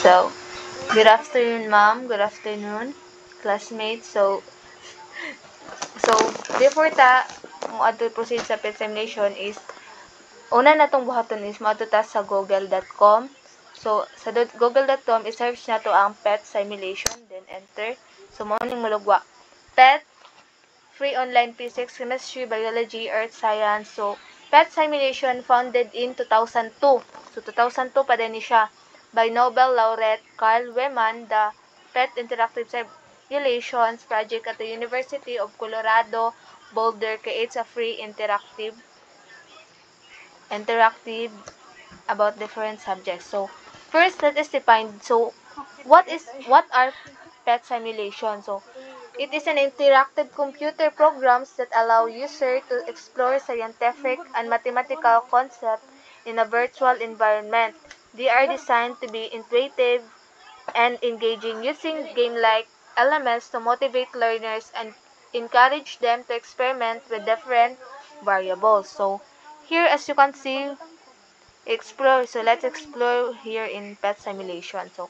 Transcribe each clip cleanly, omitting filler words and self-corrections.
So, good afternoon, ma'am. Good afternoon, classmates. So before mo ato proceed sa examination is, una na tong buhaton is maato ta sa google.com. So, sa google.com, i-search na to ang PET simulation, then enter. So, mo ning mulugwa. PET, free online physics, chemistry, biology, earth science. So, PET simulation founded in 2002. So, 2002 pa din siya. By Nobel laureate Carl Wieman, the PET Interactive Simulations Project at the University of Colorado Boulder creates a free interactive about different subjects. So, first, let us define. So, what are PET simulations? So, it is an interactive computer programs that allow users to explore scientific and mathematical concepts in a virtual environment. They are designed to be intuitive and engaging, using game-like elements to motivate learners and encourage them to experiment with different variables. So, here as you can see, explore. So, let's explore here in PET simulation. So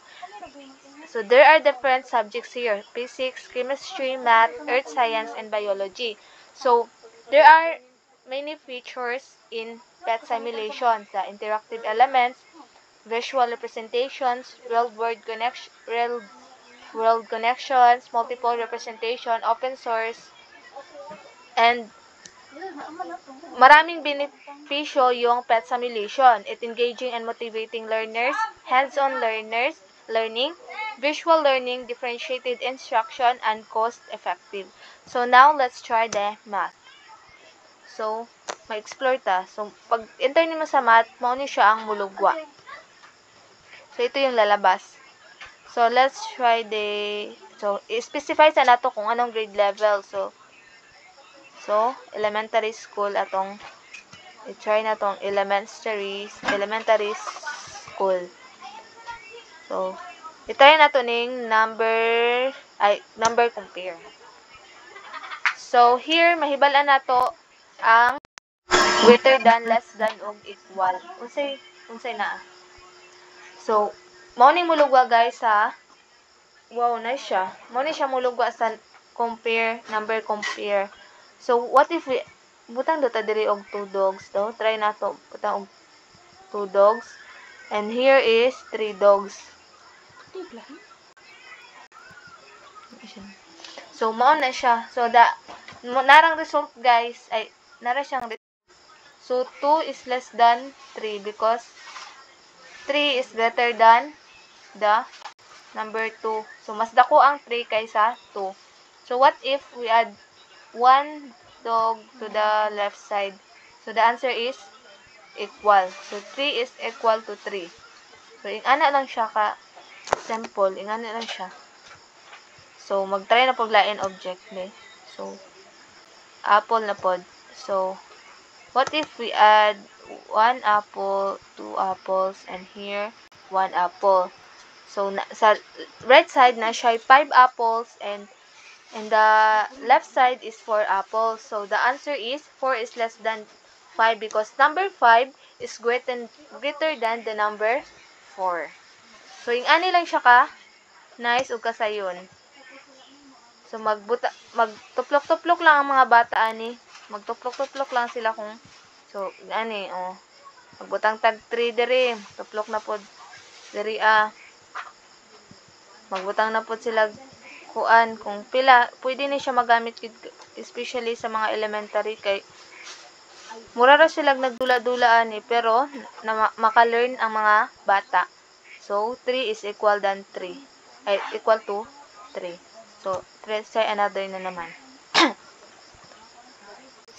there are different subjects here: physics, chemistry, math, earth science, and biology. So there are many features in PET simulations: the interactive elements, visual representations, real-world connections, multiple representation, open source, and maraming benepisyo yung PET simulation. It engaging and motivating learners, hands-on learning, visual learning, differentiated instruction, and cost-effective. So now, let's try the math. So, ma-explore ta. So, pag enter nimo sa math, mao ni siya ang mulugwa. So, ito yung lalabas. So, let's try specify sa nato kung anong grade level. So, elementary school atong i-try na tong elementary school. So, i-try na to ning number compare. So, here mahibalan nato ang greater than, less than, ug equal. Unsay na. So, mao ning mulugwa guys ha. Wow, nice siya. Mao ni siya mulugwa sa number compare. So, what if butang data diri og 2 dogs daw. Try na to butang og 2 dogs. And here is 3 dogs. So, mao na siya. So, narang result guys, nara siyang result. So, 2 is less than 3 because 3 is greater than the number 2. So, mas dako ang 3 kaysa 2. So, what if we add 1 dog to the left side? So, the answer is equal. So, 3 is equal to 3. So, ingana lang siya ka simple. Ingana lang siya. So, mag-try na paglain object. So, apple na pod. So, what if we add 1 apple, 2 apples, and here, 1 apple. So, sa right side na siya 5 apples, and the left side is 4 apples. So, the answer is 4 is less than 5 because number 5 is greater than the number 4. So, yung ani lang siya ka nice ug kasayon. So, magtuplok-tuplok lang ang mga bata ani. Magtuplok-tuplok lang sila kung magbutang tag 3 diri, tuplok na pod diri magbutang na pod sila kuan kung pila pwede ni siya magamit especially sa mga elementary kay mura ra sila nagdula-dula ani pero maka-learn ang mga bata. So 3 is equal to 3. So let's try another na naman.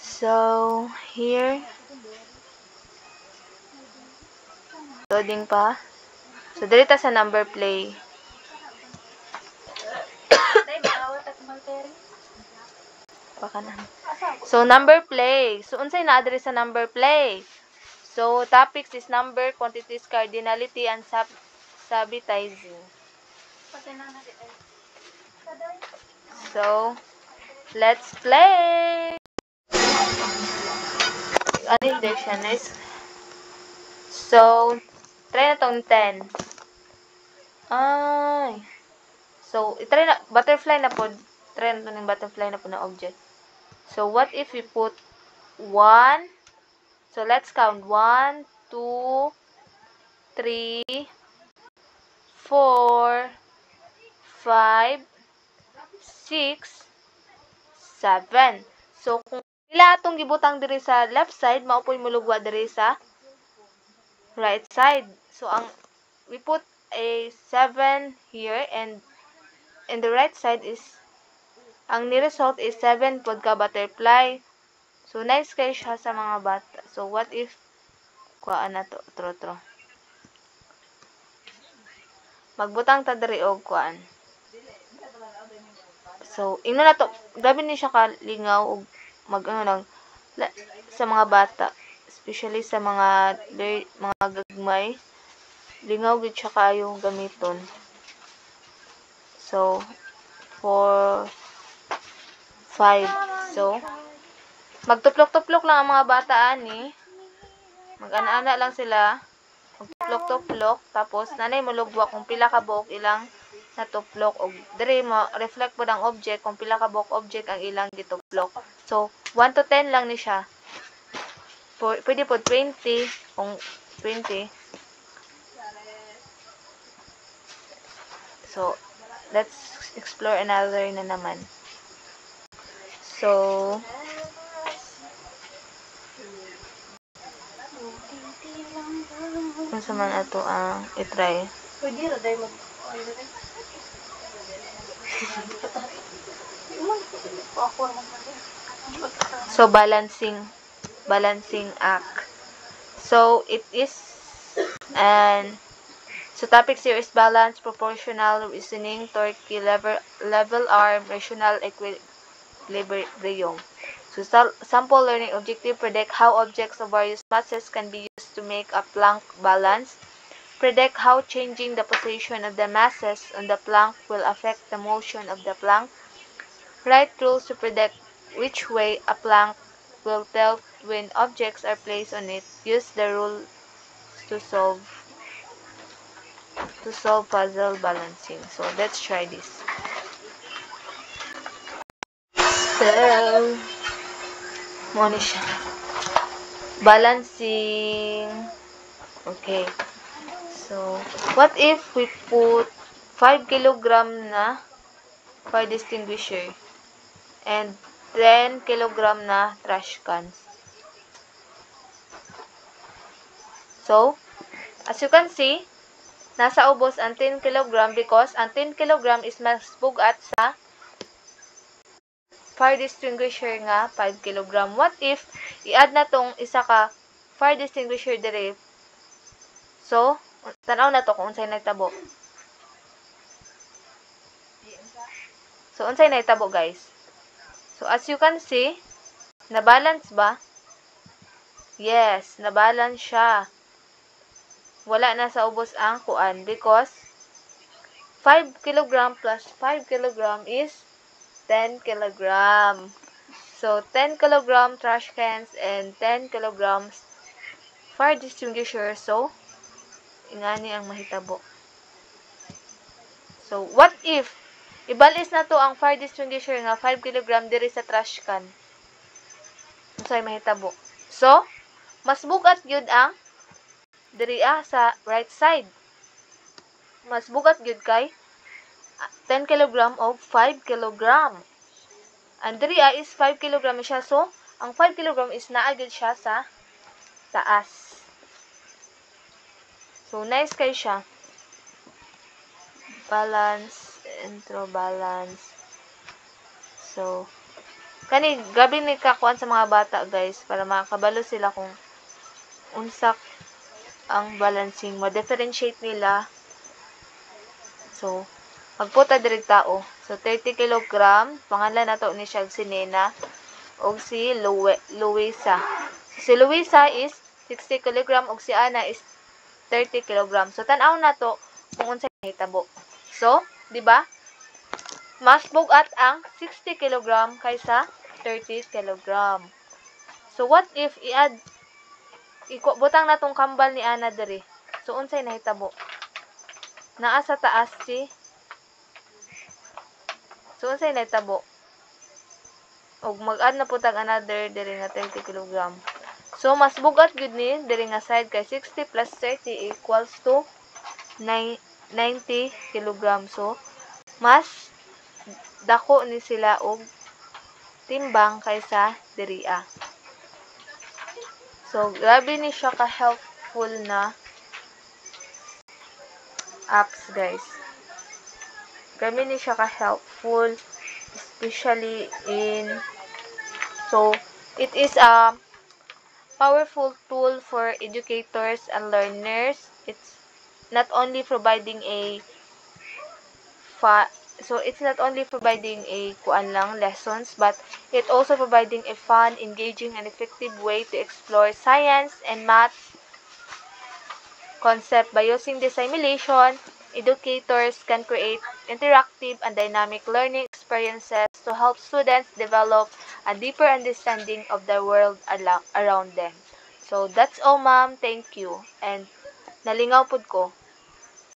So here loading pa. So dito sa number play. So, number play. So, unsay na-address sa number play? So, topics is number, quantities, cardinality, and subitizing. So, let's play! Ano yung direction is? So, try na tong 10. Ay. So, itry na, butterfly na po. Try na ng butterfly na po na object. So, what if we put 1? So, let's count. 1, 2, 3, 4, 5, 6, 7. So, kung pila atong gibutang diri sa left side, maupoy mulugwa diri sa right side. So, we put a 7 here, and in the right side is, ang ni-result is 7 pod ka butterfly. So, nice kayo siya sa mga bata. So, what if, kuhaan na to, tro. Magbutang ta diri og kuhaan. So, ino na to, grabe ni siya kalingaw og sa mga bata, especially sa mga gagmay, lingaw gid siya kaayo gamiton. So, 4, 5. So, magtuplok-tuplok lang ang mga bata ani. Mag-ana-ana lang sila. Magtuplok-tuplok, tapos nanay molugwa kung pila ka buok ilang natuplok, og diri mo reflect pod ang object kung pila ka buok object ang ilang gituplok. So 1 to 10 lang ni siya. Pwede po 20 kung 20. So let's explore another na naman. So kung sa man ato ang itry. Pwede ra day mag So balancing act. So it is so topics here is balance, proportional reasoning, torque, level arm, rational equilibrium. So sample learning objective: predict how objects of various masses can be used to make a Planck balance. Predict how changing the position of the masses on the plank will affect the motion of the plank. Write rules to predict which way a plank will tilt when objects are placed on it. Use the rules to solve puzzle balancing. So let's try this. So, mo siya. Balancing. Okay. So, what if we put 5 kilogram na fire extinguisher and 10 kilogram na trash cans? So, as you can see, nasa ubos ang 10 kilogram because ang 10 kilogram is mas bugat sa fire extinguisher nga 5 kilogram. What if i-add na tong isa ka fire extinguisher dire? So, tanaw na to kung unsay nagtabo. So, unsay nagtabo, guys? So, as you can see, na-balance ba? Yes, na-balance siya. Wala na sa ubos ang kuan because 5 kg plus 5 kg is 10 kg. So, 10 kg trash cans and 10 kg fire extinguisher. So, ingani ang mahitabo. So, what if ibalis na to ang fire extinguisher nga 5 kg diri sa trash can? Unsay mahitabo? So, mas bugat gyud ang diri sa right side. Mas bugat gyud kay 10 kg of 5 kg. And diri is 5 kg siya. So, ang 5 kg is naa gyud siya sa taas. So, nice kay siya. Balance, intro balance. So, kani gabi ni kakuan sa mga bata, guys, para makabalo sila kung unsak ang balancing, ma-differentiate nila. So, magputa diri tao. So, 30 kg, pangalan nato ni siya si Nena og si Luisa. So, si Luisa is 60 kg og si Ana is 30 kg. So, tan-aw na to kung unsay nahitabo. So, di ba? Mas bugat ang 60 kg kaysa 30 kg. So, what if i-add butang na tong kambal ni Ana diri? So, unsay nahitabo? naa sa taas si so unsay nahitabo og mag-add na putag another diri nga 30 kg. So mas bugat gyud ni diri nga side kay 60 plus 30 equals to 90 kg. So mas dako ni sila og timbang kaysa diriya. So grabe ni siya ka helpful na apps guys. Grabe ni siya ka helpful especially in so it is a powerful tool for educators and learners. It's not only providing a kuan lang lessons, but it also providing a fun, engaging, and effective way to explore science and math concept. By using this simulation, educators can create interactive and dynamic learning experiences to help students develop a deeper understanding of the world around them. So that's all, ma'am. Thank you. And nalingaw pud ko.